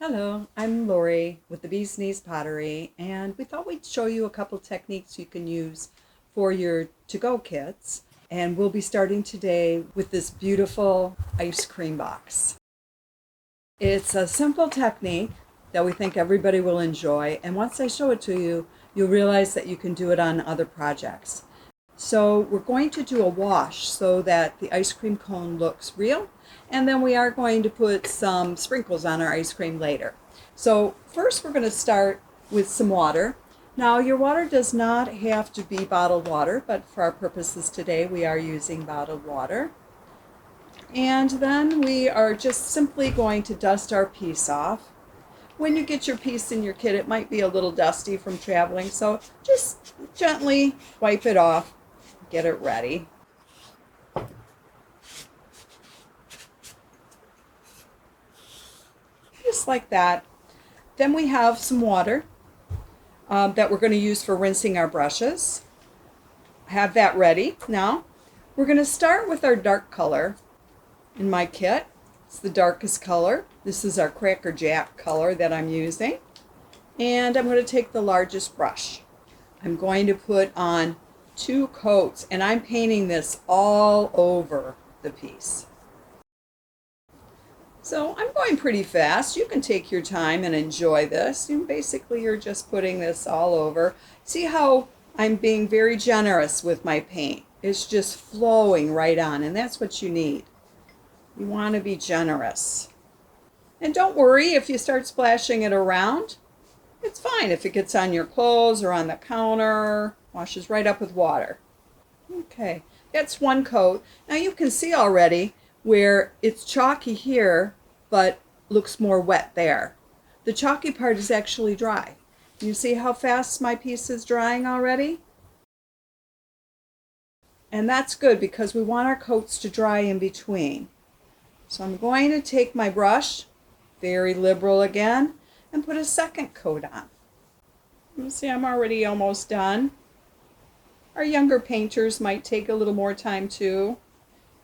Hello, I'm Lori with the Bee's Knees Pottery, and we thought we'd show you a couple techniques you can use for your to-go kits. And we'll be starting today with this beautiful ice cream box. It's a simple technique that we think everybody will enjoy, and once I show it to you, you'll realize that you can do it on other projects. So we're going to do a wash so that the ice cream cone looks real, and then we are going to put some sprinkles on our ice cream later. So first we're going to start with some water. Now your water does not have to be bottled water, but for our purposes today we are using bottled water. And then we are just simply going to dust our piece off. When you get your piece in your kit, it might be a little dusty from traveling, so just gently wipe it off. Get it ready. Just like that. Then we have some water that we're going to use for rinsing our brushes. Have that ready. Now we're going to start with our dark color. In my kit, it's the darkest color. This is our Cracker Jack color that I'm using. And I'm going to take the largest brush. I'm going to put on 2 coats, and I'm painting this all over the piece. So I'm going pretty fast. You can take your time and enjoy this. Basically, you're just putting this all over. See how I'm being very generous with my paint. It's just flowing right on, and that's what you need. You want to be generous. And don't worry if you start splashing it around. It's fine if it gets on your clothes or on the counter. Washes right up with water. Okay, that's 1 coat. Now you can see already where it's chalky here, but looks more wet there. The chalky part is actually dry. You see how fast my piece is drying already? And that's good because we want our coats to dry in between. So I'm going to take my brush, very liberal again, and put a 2nd coat on. You see I'm already almost done. Our younger painters might take a little more time too.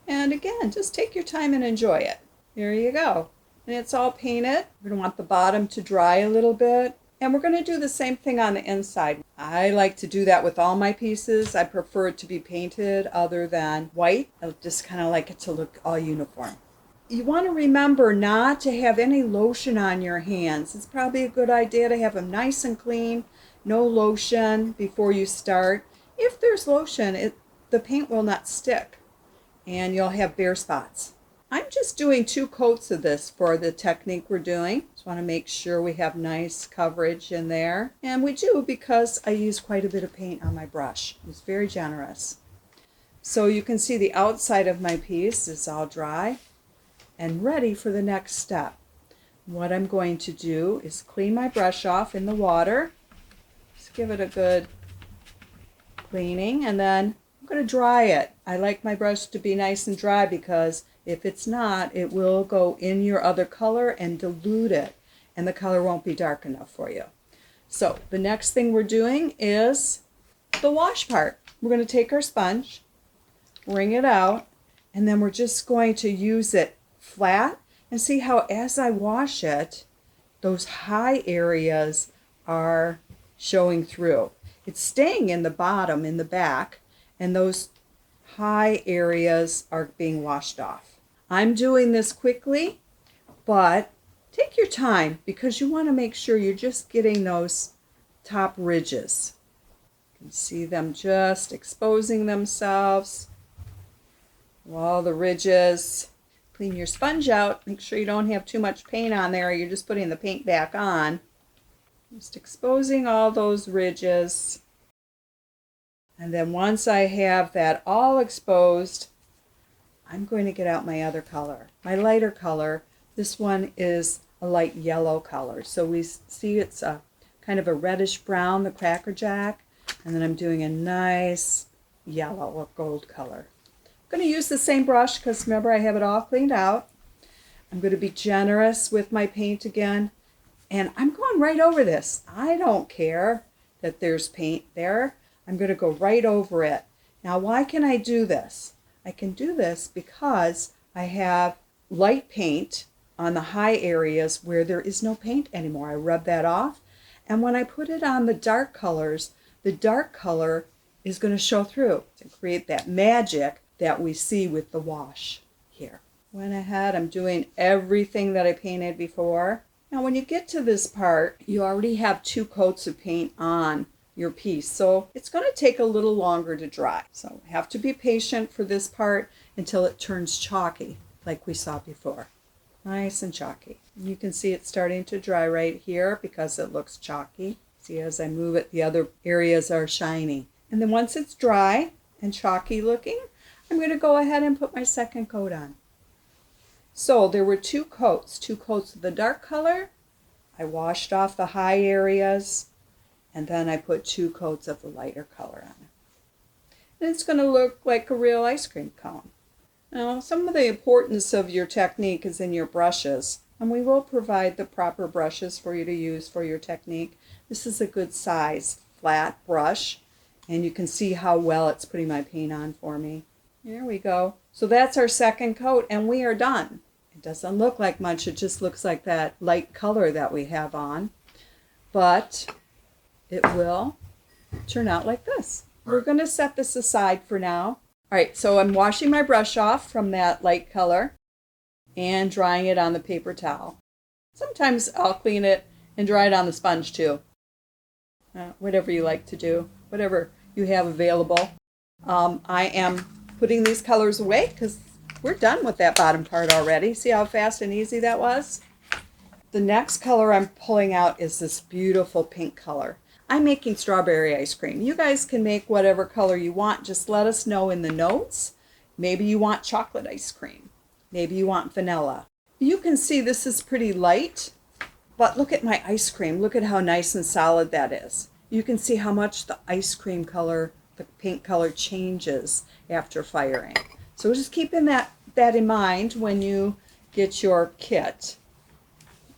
And again, just take your time and enjoy it. There you go. And it's all painted. We're going to want the bottom to dry a little bit. And we're going to do the same thing on the inside. I like to do that with all my pieces. I prefer it to be painted other than white. I just kind of like it to look all uniform. You want to remember not to have any lotion on your hands. It's probably a good idea to have them nice and clean. No lotion before you start. If there's lotion, the paint will not stick and you'll have bare spots. I'm just doing 2 coats of this for the technique we're doing. Just want to make sure we have nice coverage in there. And we do because I use quite a bit of paint on my brush. It's very generous. So you can see the outside of my piece is all dry and ready for the next step. What I'm going to do is clean my brush off in the water. Just give it a good cleaning, and then I'm going to dry it. I like my brush to be nice and dry because if it's not, it will go in your other color and dilute it, and the color won't be dark enough for you. So the next thing we're doing is the wash part. We're going to take our sponge, wring it out, and then we're just going to use it flat, and see how as I wash it, those high areas are showing through. It's staying in the bottom, in the back, and those high areas are being washed off. I'm doing this quickly, but take your time because you want to make sure you're just getting those top ridges. You can see them just exposing themselves. All the ridges. Clean your sponge out. Make sure you don't have too much paint on there. You're just putting the paint back on. Just exposing all those ridges. And then once I have that all exposed, I'm going to get out my other color. My lighter color, this one is a light yellow color. So we see it's a kind of a reddish brown, the Cracker Jack. And then I'm doing a nice yellow or gold color. I'm going to use the same brush because remember I have it all cleaned out. I'm going to be generous with my paint again. And I'm going right over this. I don't care that there's paint there. I'm going to go right over it. Now, why can I do this? I can do this because I have light paint on the high areas where there is no paint anymore. I rub that off, and when I put it on the dark colors, the dark color is going to show through to create that magic that we see with the wash here. Went ahead, I'm doing everything that I painted before. Now when you get to this part, you already have 2 coats of paint on your piece, so it's going to take a little longer to dry. So have to be patient for this part until it turns chalky like we saw before. Nice and chalky. You can see it starting to dry right here because it looks chalky. See, as I move it, the other areas are shiny. And then once it's dry and chalky looking, I'm going to go ahead and put my second coat on. So there were 2 coats of the dark color. I washed off the high areas, and then I put 2 coats of the lighter color on it. And it's going to look like a real ice cream cone. Now, some of the importance of your technique is in your brushes, and we will provide the proper brushes for you to use for your technique. This is a good size flat brush, and you can see how well it's putting my paint on for me. There we go. So that's our second coat, and we are done. It doesn't look like much, it just looks like that light color that we have on, but it will turn out like this. We're going to set this aside for now. All right, so I'm washing my brush off from that light color and drying it on the paper towel. Sometimes I'll clean it and dry it on the sponge too. Whatever you like to do, whatever you have available. I am putting these colors away because we're done with that bottom part already. See how fast and easy that was? The next color I'm pulling out is this beautiful pink color. I'm making strawberry ice cream. You guys can make whatever color you want. Just let us know in the notes. Maybe you want chocolate ice cream. Maybe you want vanilla. You can see this is pretty light, but look at my ice cream. Look at how nice and solid that is. You can see how much the ice cream color, the pink color, changes after firing. So just keeping that in mind when you get your kit.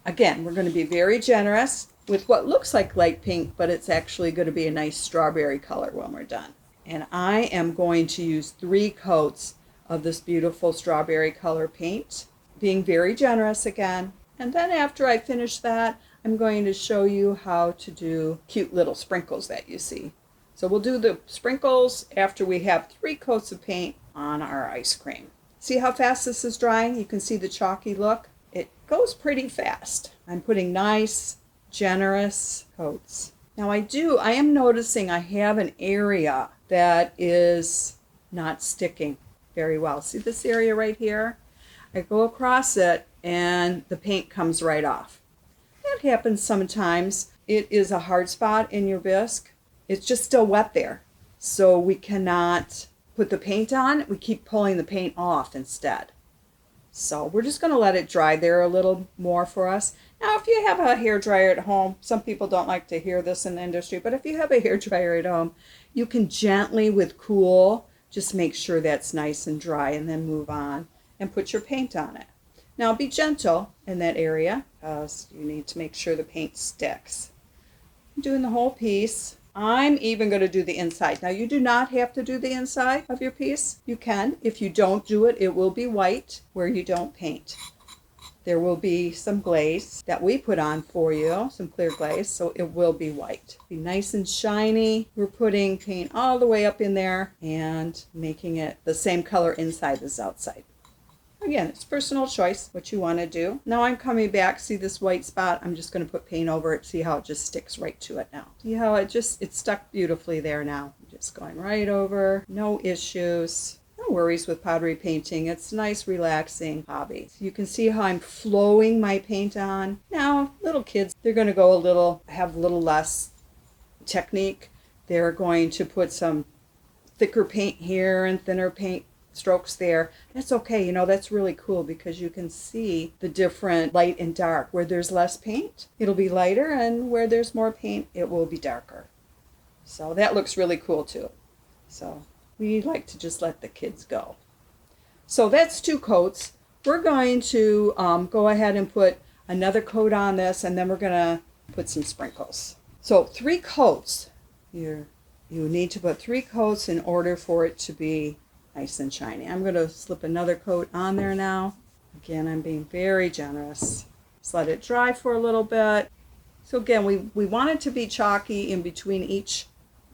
Again, we're going to be very generous with what looks like light pink, but it's actually going to be a nice strawberry color when we're done. And I am going to use 3 coats of this beautiful strawberry color paint, being very generous again. And then after I finish that, I'm going to show you how to do cute little sprinkles that you see. So we'll do the sprinkles after we have 3 coats of paint on our ice cream. See how fast this is drying? You can see the chalky look. It goes pretty fast. I'm putting nice, generous coats. Now I am noticing I have an area that is not sticking very well. See this area right here? I go across it and the paint comes right off. That happens sometimes. It is a hard spot in your bisque. It's just still wet there. So we cannot put the paint on. We keep pulling the paint off instead. So we're just going to let it dry there a little more for us. Now, if you have a hairdryer at home, some people don't like to hear this in the industry, but if you have a hairdryer at home, you can gently, with cool, just make sure that's nice and dry and then move on and put your paint on it. Now, be gentle in that area because you need to make sure the paint sticks. I'm doing the whole piece. I'm even going to do the inside. Now, you do not have to do the inside of your piece. You can. If you don't do it, it will be white where you don't paint. There will be some glaze that we put on for you, some clear glaze, so it will be white. Be nice and shiny. We're putting paint all the way up in there and making it the same color inside as outside. Again, it's personal choice what you want to do. Now I'm coming back. See this white spot? I'm just going to put paint over it. See how it just sticks right to it now. See how it's stuck beautifully there now. Just going right over. No issues. No worries with pottery painting. It's a nice, relaxing hobby. So you can see how I'm flowing my paint on. Now, little kids, they're going to have a little less technique. They're going to put some thicker paint here and thinner paint strokes there. That's okay. That's really cool because you can see the different light and dark. Where there's less paint, it'll be lighter, and where there's more paint, it will be darker. So that looks really cool too. So we like to just let the kids go. So that's 2 coats. We're going to go ahead and put another coat on this, and then we're going to put some sprinkles. So 3 coats. You need to put 3 coats in order for it to be nice and shiny. I'm going to slip another coat on there now. Again, I'm being very generous. Just let it dry for a little bit. So again, we want it to be chalky in between each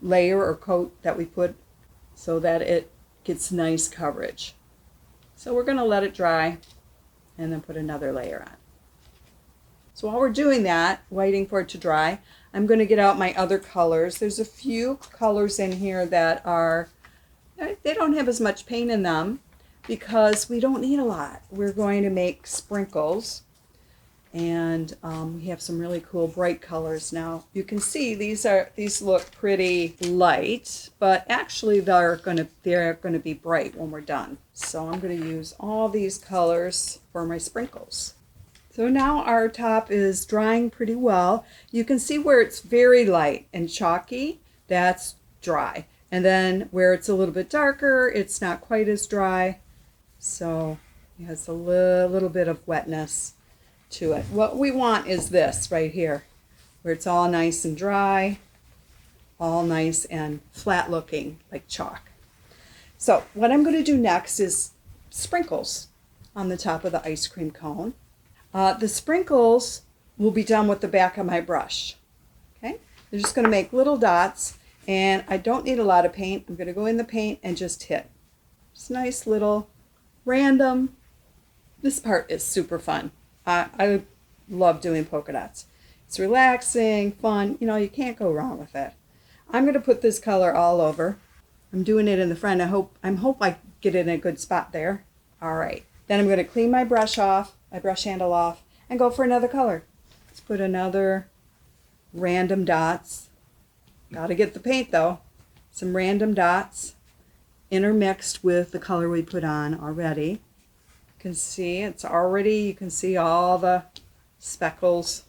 layer or coat that we put so that it gets nice coverage. So we're going to let it dry and then put another layer on. So while we're doing that, waiting for it to dry, I'm going to get out my other colors. There's a few colors in here that they don't have as much paint in them because we don't need a lot. We're going to make sprinkles, and we have some really cool bright colors. Now you can see these look pretty light, but actually they're going to be bright when we're done. So I'm going to use all these colors for my sprinkles. So now our top is drying pretty well. You can see where it's very light and chalky, that's dry. And then where it's a little bit darker, it's not quite as dry. So it has a little bit of wetness to it. What we want is this right here, where it's all nice and dry, all nice and flat looking like chalk. So what I'm going to do next is sprinkles on the top of the ice cream cone. The sprinkles will be done with the back of my brush. Okay, they're just going to make little dots, and I don't need a lot of paint. I'm going to go in the paint and just hit. Just nice little random. This part is super fun. I love doing polka dots. It's relaxing, fun. You know, you can't go wrong with it. I'm going to put this color all over. I'm doing it in the front. I hope I get it in a good spot there. All right. Then I'm going to clean my brush off, my brush handle off, and go for another color. Let's put another random dots. Got to get the paint though. Some random dots intermixed with the color we put on already. You can see you can see all the speckles.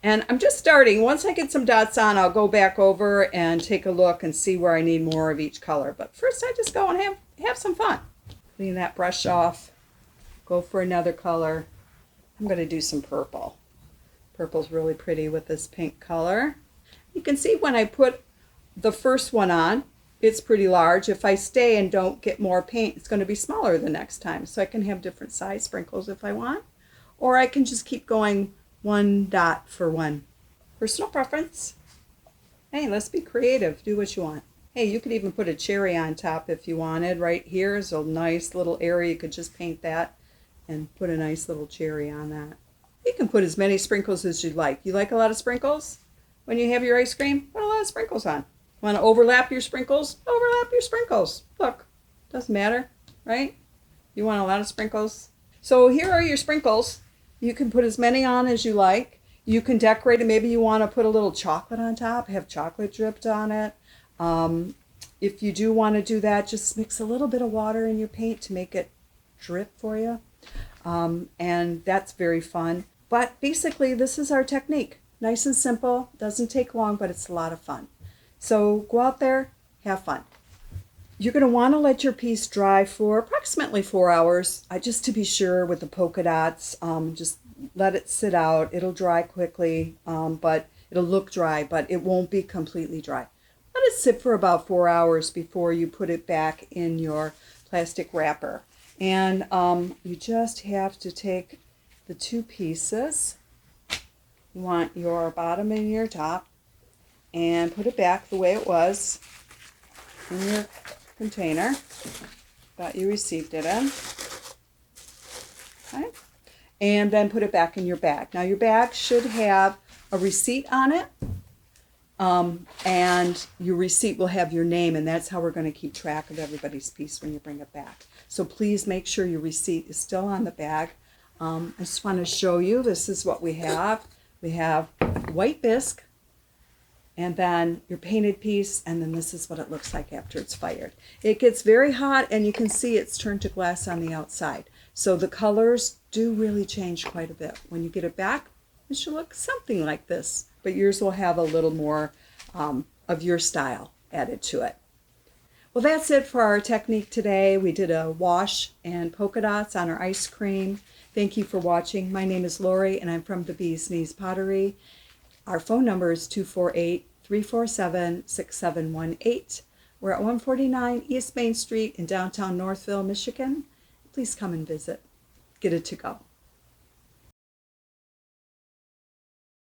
And I'm just starting. Once I get some dots on, I'll go back over and take a look and see where I need more of each color. But first I just go and have some fun. Clean that brush off. Go for another color. I'm going to do some purple. Purple's really pretty with this pink color. You can see when I put the first one on, it's pretty large. If I stay and don't get more paint, it's going to be smaller the next time. So I can have different size sprinkles if I want. Or I can just keep going one dot for one. Personal preference. Hey, let's be creative. Do what you want. Hey, you could even put a cherry on top if you wanted. Right here is a nice little area. You could just paint that and put a nice little cherry on that. You can put as many sprinkles as you'd like. You like a lot of sprinkles? When you have your ice cream, put a lot of sprinkles on. Want to overlap your sprinkles? Overlap your sprinkles. Look, doesn't matter, right? You want a lot of sprinkles? So here are your sprinkles. You can put as many on as you like. You can decorate it. Maybe you want to put a little chocolate on top, have chocolate dripped on it. If you do want to do that, just mix a little bit of water in your paint to make it drip for you. And that's very fun. But basically, this is our technique. Nice and simple. Doesn't take long, but it's a lot of fun. So go out there, have fun. You're going to want to let your piece dry for approximately 4 hours, just to be sure with the polka dots. Just let it sit out. It'll dry quickly, but it'll look dry, but it won't be completely dry. Let it sit for about 4 hours before you put it back in your plastic wrapper. And you just have to take the two pieces. You want your bottom and your top, and put it back the way it was in your container that you received it in. Okay. And then put it back in your bag. Now your bag should have a receipt on it. And your receipt will have your name, and that's how we're going to keep track of everybody's piece when you bring it back. So please make sure your receipt is still on the bag. I just want to show you, this is what we have. We have white bisque, and then your painted piece, and then this is what it looks like after it's fired. It gets very hot, and you can see it's turned to glass on the outside. So the colors do really change quite a bit. When you get it back, it should look something like this, but yours will have a little more of your style added to it. Well, that's it for our technique today. We did a wash and polka dots on our ice cream. Thank you for watching. My name is Lori, and I'm from the Bee's Knees Pottery. Our phone number is 248-347-6718. We're at 149 East Main Street in downtown Northville, Michigan. Please come and visit. get it to go.